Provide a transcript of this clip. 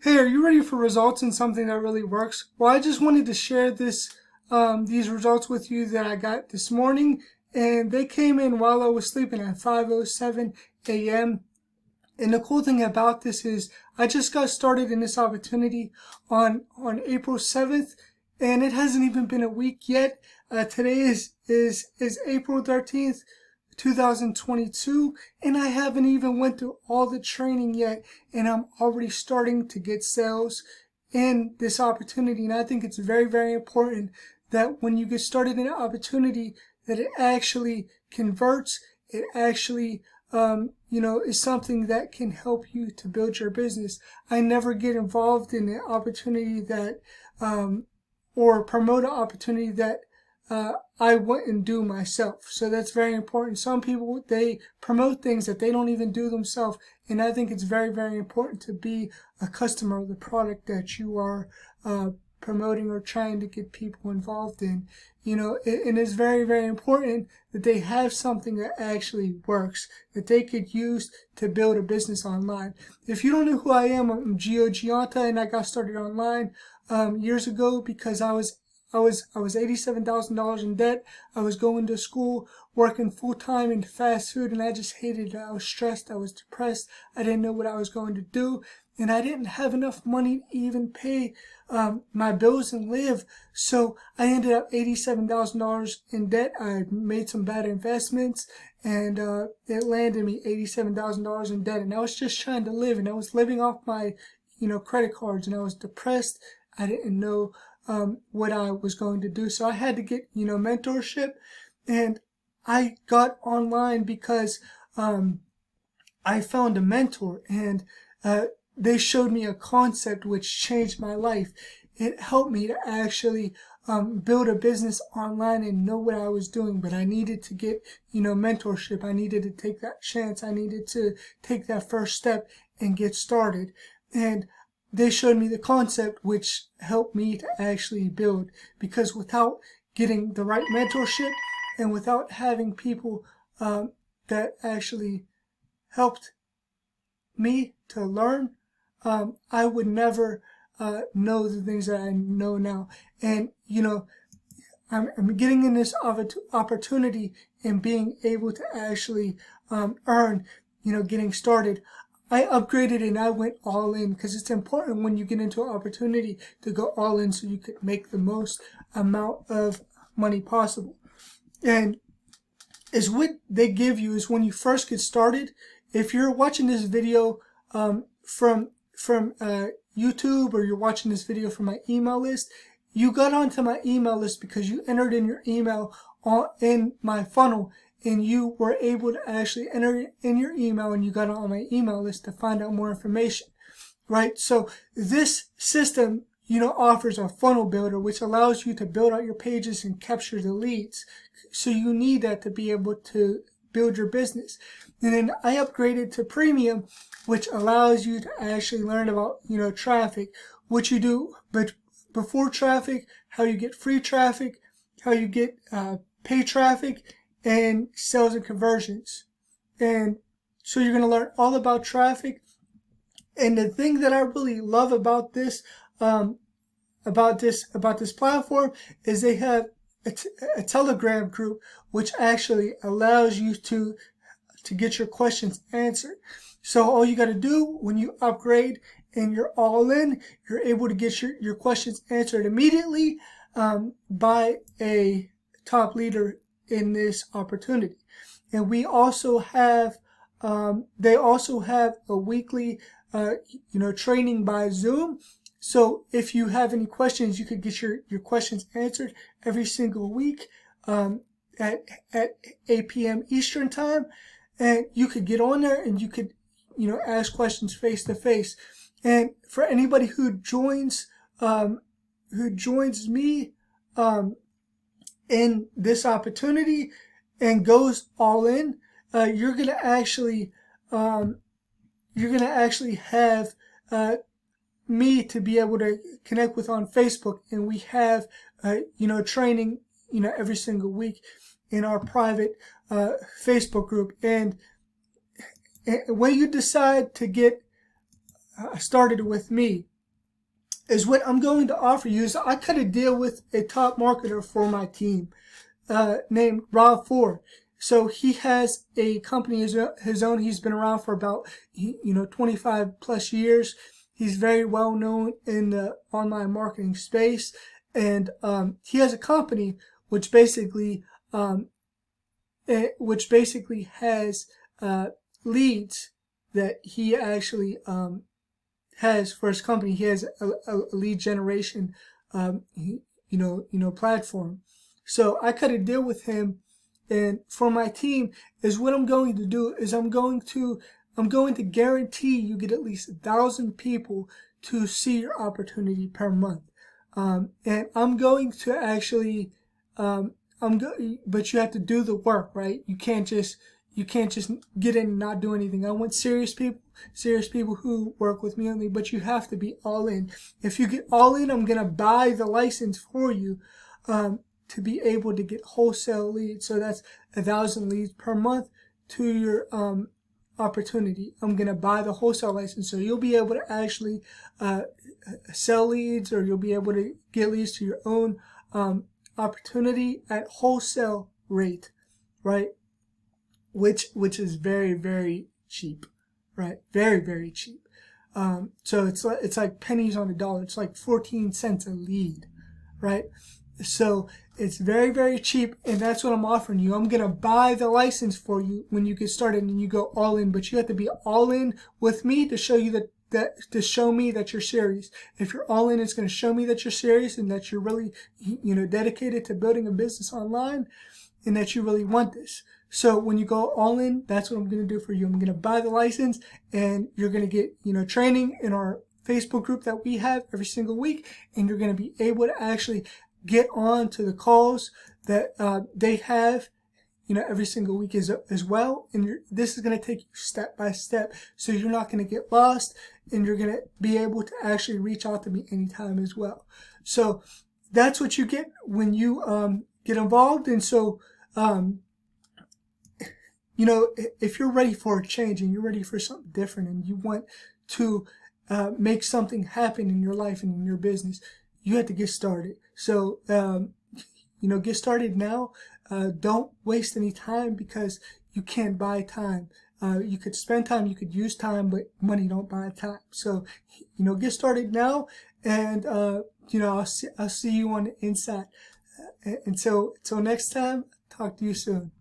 Hey, are you ready for results in something that really works? Well, I just wanted to share these results with you that I got this morning, and they came in while I was sleeping at 5:07 a.m. And the cool thing about this is I just got started in this opportunity on April 7th, and it hasn't even been a week yet. Today is April 13th. 2022, and I haven't even went through all the training yet, and I'm already starting to get sales in this opportunity. And I think it's very, very important that when you get started in an opportunity, that it actually converts. It actually is something that can help you to build your business. I never get involved in an opportunity that or promote an opportunity that I wouldn't do myself. So that's very important. Some people, they promote things that they don't even do themselves. And I think it's very, very important to be a customer of the product that you are promoting or trying to get people involved in. And it's very, very important that they have something that actually works, that they could use to build a business online. If you don't know who I am, I'm Gio Gionta, and I got started online years ago because I was $87,000 in debt. I was going to school, working full time in fast food, and I just hated it. I was stressed. I was depressed. I didn't know what I was going to do, and I didn't have enough money to even pay my bills and live. So I ended up $87,000 in debt. I made some bad investments, and it landed me $87,000 in debt. And I was just trying to live, and I was living off my credit cards, and I was depressed. I didn't know what I was going to do. So I had to get, mentorship, and I got online because I found a mentor, and they showed me a concept which changed my life. It helped me to actually build a business online and know what I was doing, but I needed to get, mentorship. I needed to take that chance. I needed to take that first step and get started. And they showed me the concept which helped me to actually build, because without getting the right mentorship and without having people that actually helped me to learn, I would never know the things that I know now. And I'm getting in this opportunity and being able to actually earn, getting started. I upgraded and I went all in, because it's important when you get into an opportunity to go all in so you could make the most amount of money possible. And is what they give you is when you first get started. If you're watching this video from YouTube, or you're watching this video from my email list, you got onto my email list because you entered in your email in my funnel, and you were able to actually enter in your email, and you got on my email list to find out more information, right? So this system, offers a funnel builder, which allows you to build out your pages and capture the leads. So you need that to be able to build your business. And then I upgraded to premium, which allows you to actually learn about, traffic, what you do, but before traffic, how you get free traffic, how you get paid traffic, and sales and conversions. And so you're going to learn all about traffic. And the thing that I really love about this platform is they have a Telegram group which actually allows you to get your questions answered. So all you got to do when you upgrade and you're all in, you're able to get your questions answered immediately by a top leader in this opportunity. And we also have they also have a weekly training by Zoom. So if you have any questions, you could get your questions answered every single week at 8 p.m. Eastern time, and you could get on there and you could ask questions face to face. And for anybody who joins me in this opportunity and goes all in, you're gonna actually have me to be able to connect with on Facebook, and we have training every single week in our private Facebook group. And when you decide to get started with me, is what I'm going to offer you is I cut a deal with a top marketer for my team named Rob Ford. So he has a company his own. He's been around for about 25 plus years. He's very well known in the online marketing space, and he has a company which basically has leads that he actually has for his company. He has a lead generation platform. So I cut a deal with him, and for my team is what I'm going to do is I'm going to guarantee you get at least 1,000 people to see your opportunity per month. And I'm going to actually but you have to do the work, right? You can't just get in and not do anything. I want serious people who work with me only, but you have to be all in. If you get all in, I'm gonna buy the license for you to be able to get wholesale leads. So that's 1,000 leads per month to your opportunity. I'm gonna buy the wholesale license, so you'll be able to actually sell leads, or you'll be able to get leads to your own opportunity at wholesale rate, right? Which is very, very cheap, right? Very, very cheap. So it's like pennies on a dollar. It's like 14 cents a lead, right? So it's very, very cheap, and that's what I'm offering you. I'm gonna buy the license for you when you get started and you go all in, but you have to be all in with me to show you to show me that you're serious. If you're all in, it's going to show me that you're serious and that you're really, dedicated to building a business online, and that you really want this. So when you go all in, that's what I'm going to do for you. I'm going to buy the license, and you're going to get, training in our Facebook group that we have every single week, and you're going to be able to actually get on to the calls that they have every single week as well. And this is going to take you step by step, so you're not going to get lost, and you're going to be able to actually reach out to me anytime as well. So that's what you get when you get involved. And so, if you're ready for a change and you're ready for something different and you want to make something happen in your life and in your business, you have to get started. So, get started now. Don't waste any time, because you can't buy time. You could spend time, you could use time, but money don't buy time. So, get started now, and I'll see you on the inside. Until next time, talk to you soon.